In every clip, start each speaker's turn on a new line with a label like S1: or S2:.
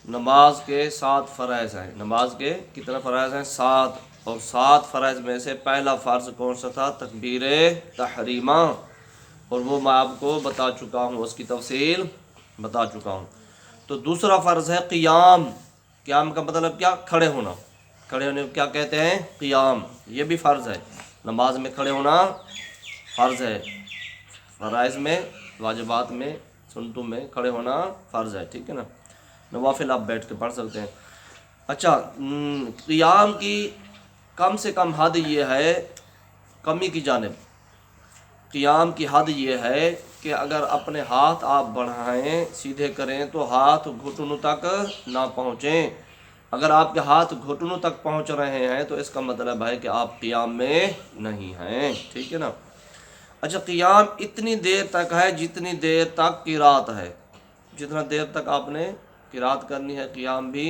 S1: نماز کے 7 فرائض ہیں، نماز کے کتنے فرائض ہیں؟ 7، اور 7 فرائض میں سے پہلا فرض کون سا تھا؟ تکبیر تحریمہ، اور وہ میں آپ کو بتا چکا ہوں، اس کی تفصیل بتا چکا ہوں۔ تو دوسرا فرض ہے قیام۔ قیام کا مطلب کیا؟ کھڑے ہونا۔ کھڑے ہونے کو کیا کہتے ہیں؟ قیام۔ یہ بھی فرض ہے، نماز میں کھڑے ہونا فرض ہے، فرائض میں، واجبات میں، سنتوں میں کھڑے ہونا فرض ہے، ٹھیک ہے نا۔ نوافل آپ بیٹھ کے پڑھ سکتے ہیں۔ اچھا، قیام کی کم سے کم حد یہ ہے، کمی کی جانب قیام کی حد یہ ہے کہ اگر اپنے ہاتھ آپ بڑھائیں، سیدھے کریں تو ہاتھ گھٹنوں تک نہ پہنچیں۔ اگر آپ کے ہاتھ گھٹنوں تک پہنچ رہے ہیں تو اس کا مطلب ہے کہ آپ قیام میں نہیں ہیں، ٹھیک ہے نا۔ اچھا، قیام اتنی دیر تک ہے جتنی دیر تک قرات ہے، جتنا دیر تک آپ نے قرات کرنی ہے قیام بھی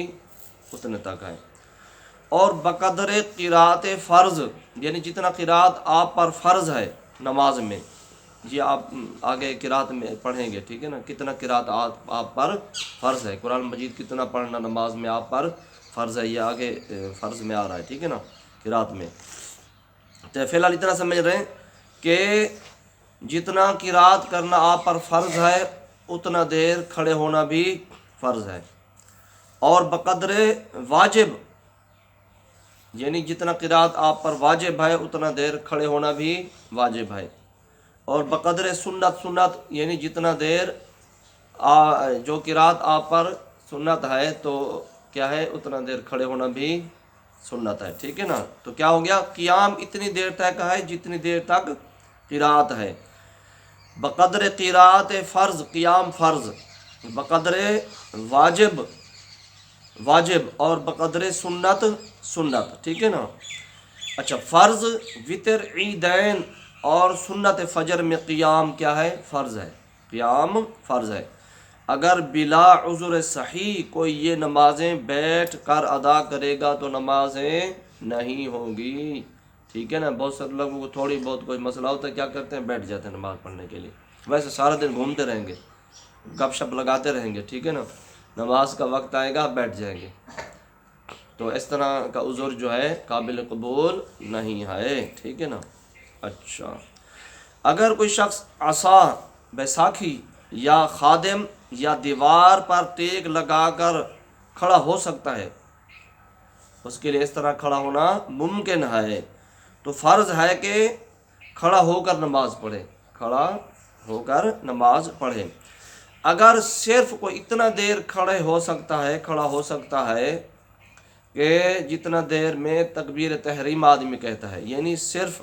S1: اتنے تک ہے۔ اور بقدر قرات فرض، یعنی جتنا قرات آپ پر فرض ہے نماز میں، یہ آپ آگے قرات میں پڑھیں گے، ٹھیک ہے نا، کتنا قرات آپ پر فرض ہے، قرآن مجید کتنا پڑھنا نماز میں آپ پر فرض ہے، یہ آگے فرض میں آ رہا ہے، ٹھیک ہے نا، قرات میں۔ تو فی الحال اتنا سمجھ رہے ہیں کہ جتنا قرات کرنا آپ پر فرض ہے اتنا دیر کھڑے ہونا بھی فرض ہے، اور بقدر واجب، یعنی جتنا قرات آپ پر واجب ہے اتنا دیر کھڑے ہونا بھی واجب ہے، اور بقدر سنت، سنت یعنی جتنا دیر جو قرات آپ پر سنت ہے تو کیا ہے، اتنا دیر کھڑے ہونا بھی سنت ہے، ٹھیک ہے نا۔ تو کیا ہو گیا؟ قیام اتنی دیر تک ہے جتنی دیر تک قرات ہے، بقدر قرات فرض قیام فرض، بقدر واجب واجب، اور بقدر سنت سنت، ٹھیک ہے نا۔ اچھا، فرض، وتر، عیدین اور سنت فجر میں قیام کیا ہے؟ فرض ہے، قیام فرض ہے۔ اگر بلا عذر صحیح کوئی یہ نمازیں بیٹھ کر ادا کرے گا تو نمازیں نہیں ہوں گی، ٹھیک ہے نا۔ بہت سارے لوگوں کو تھوڑی بہت کوئی مسئلہ ہوتا ہے، کیا کرتے ہیں؟ بیٹھ جاتے ہیں نماز پڑھنے کے لیے، ویسے سارا دن گھومتے رہیں گے، گپ شپ لگاتے رہیں گے، ٹھیک ہے نا، نماز کا وقت آئے گا بیٹھ جائیں گے، تو اس طرح کا عذر جو ہے قابل قبول نہیں ہے، ٹھیک ہے نا۔ اچھا، اگر کوئی شخص عصا، بیساکھی یا خادم یا دیوار پر ٹیک لگا کر کھڑا ہو سکتا ہے، اس کے لیے اس طرح کھڑا ہونا ممکن ہے، تو فرض ہے کہ کھڑا ہو کر نماز پڑھے، کھڑا ہو کر نماز پڑھے۔ اگر صرف کوئی اتنا دیر کھڑے ہو سکتا ہے، کھڑا ہو سکتا ہے کہ جتنا دیر میں تکبیر تحریمہ آدمی کہتا ہے، یعنی صرف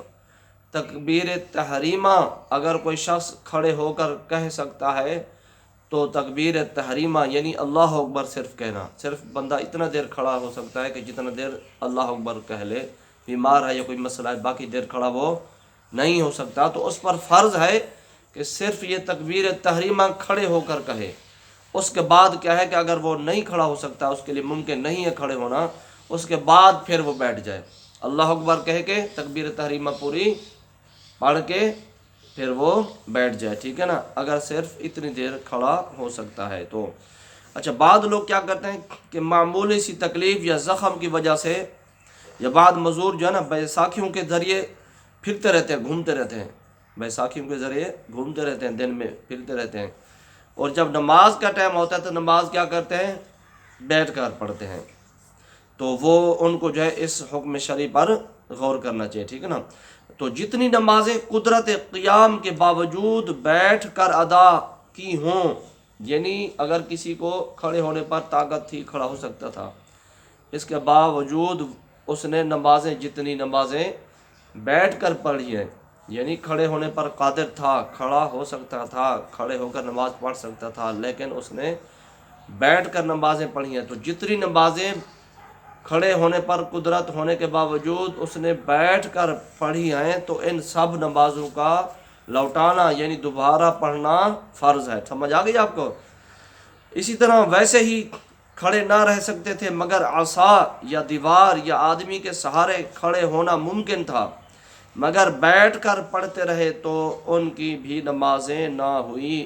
S1: تکبیر تحریمہ اگر کوئی شخص کھڑے ہو کر کہہ سکتا ہے تو تکبیر تحریمہ یعنی اللہ اکبر صرف کہنا، صرف بندہ اتنا دیر کھڑا ہو سکتا ہے کہ جتنا دیر اللہ اکبر کہہ لے، بیمار ہے یا کوئی مسئلہ ہے، باقی دیر کھڑا وہ نہیں ہو سکتا، تو اس پر فرض ہے کہ صرف یہ تکبیر تحریمہ کھڑے ہو کر کہے۔ اس کے بعد کیا ہے کہ اگر وہ نہیں کھڑا ہو سکتا، اس کے لیے ممکن نہیں ہے کھڑے ہونا، اس کے بعد پھر وہ بیٹھ جائے، اللہ اکبر کہہ کے تکبیر تحریمہ پوری پڑھ کے پھر وہ بیٹھ جائے، ٹھیک ہے نا، اگر صرف اتنی دیر کھڑا ہو سکتا ہے تو۔ اچھا، بعض لوگ کیا کرتے ہیں کہ معمولی سی تکلیف یا زخم کی وجہ سے، یا بعض مزدور جو ہے نا بیساکھیوں کے ذریعے پھرتے رہتے ہیں، گھومتے رہتے ہیں، بیساکھیوں کے ذریعے گھومتے رہتے ہیں، دن میں پھرتے رہتے ہیں، اور جب نماز کا ٹائم ہوتا ہے تو نماز کیا کرتے ہیں؟ بیٹھ کر پڑھتے ہیں، تو وہ ان کو جو ہے اس حکم شرعی پر غور کرنا چاہیے، ٹھیک ہے نا۔ تو جتنی نمازیں قدرت قیام کے باوجود بیٹھ کر ادا کی ہوں، یعنی اگر کسی کو کھڑے ہونے پر طاقت تھی، کھڑا ہو سکتا تھا، اس کے باوجود اس نے نمازیں، جتنی نمازیں بیٹھ کر پڑھی ہیں، یعنی کھڑے ہونے پر قادر تھا، کھڑا ہو سکتا تھا، کھڑے ہو کر نماز پڑھ سکتا تھا، لیکن اس نے بیٹھ کر نمازیں پڑھی ہیں، تو جتنی نمازیں کھڑے ہونے پر قدرت ہونے کے باوجود اس نے بیٹھ کر پڑھی ہیں تو ان سب نمازوں کا لوٹانا یعنی دوبارہ پڑھنا فرض ہے، سمجھ آ گئی آپ کو۔ اسی طرح ویسے ہی کھڑے نہ رہ سکتے تھے مگر عصا یا دیوار یا آدمی کے سہارے کھڑے ہونا ممکن تھا، مگر بیٹھ کر پڑھتے رہے تو ان کی بھی نمازیں نہ ہوئی،